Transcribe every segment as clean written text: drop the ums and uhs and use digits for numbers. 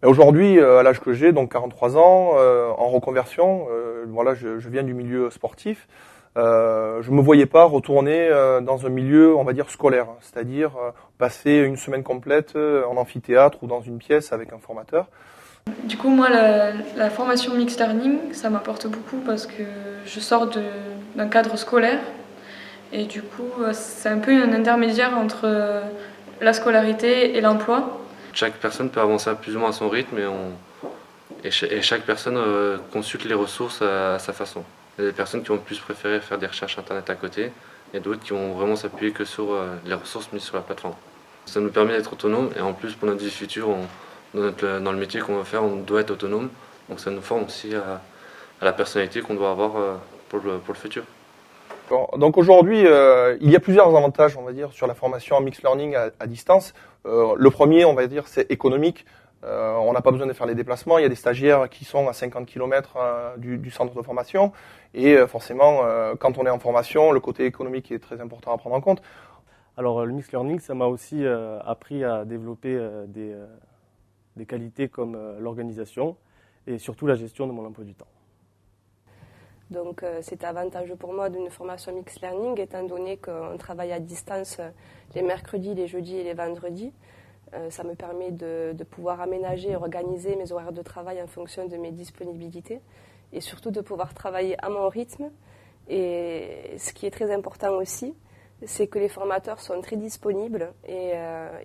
Aujourd'hui, à l'âge que j'ai, donc 43 ans, en reconversion, voilà, je viens du milieu sportif. Je me voyais pas retourner dans un milieu, on va dire, scolaire, c'est-à-dire passer une semaine complète en amphithéâtre ou dans une pièce avec un formateur. Du coup, moi, la formation Mixed Learning, ça m'apporte beaucoup parce que je sors d'un cadre scolaire et du coup, c'est un peu un intermédiaire entre la scolarité et l'emploi. Chaque personne peut avancer plus ou moins à son rythme et chaque personne consulte les ressources à sa façon. Il y a des personnes qui vont plus préférer faire des recherches internet à côté et d'autres qui vont vraiment s'appuyer que sur les ressources mises sur la plateforme. Ça nous permet d'être autonome et en plus pour notre vie future, dans le métier qu'on va faire, on doit être autonome. Donc ça nous forme aussi à la personnalité qu'on doit avoir pour le futur. Donc aujourd'hui, il y a plusieurs avantages, on va dire, sur la formation en mixed learning à distance. Le premier, on va dire, c'est économique. On n'a pas besoin de faire les déplacements. Il y a des stagiaires qui sont à 50 km du centre de formation. Et forcément, quand on est en formation, le côté économique est très important à prendre en compte. Alors le mixed learning, ça m'a aussi appris à développer des qualités comme l'organisation et surtout la gestion de mon emploi du temps. Donc c'est avantageux pour moi d'une formation mixed learning étant donné qu'on travaille à distance les mercredis, les jeudis et les vendredis. Ça me permet de pouvoir aménager et organiser mes horaires de travail en fonction de mes disponibilités et surtout de pouvoir travailler à mon rythme. Et ce qui est très important aussi, c'est que les formateurs sont très disponibles et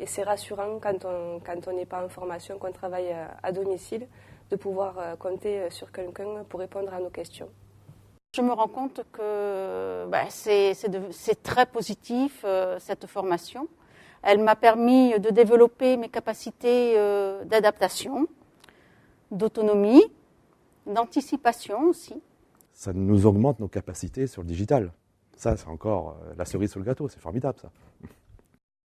c'est rassurant quand on n'est pas en formation, qu'on travaille à domicile, de pouvoir compter sur quelqu'un pour répondre à nos questions. Je me rends compte que c'est très positif cette formation. Elle m'a permis de développer mes capacités d'adaptation, d'autonomie, d'anticipation aussi. Ça nous augmente nos capacités sur le digital. Ça, c'est encore la cerise sur le gâteau, c'est formidable ça.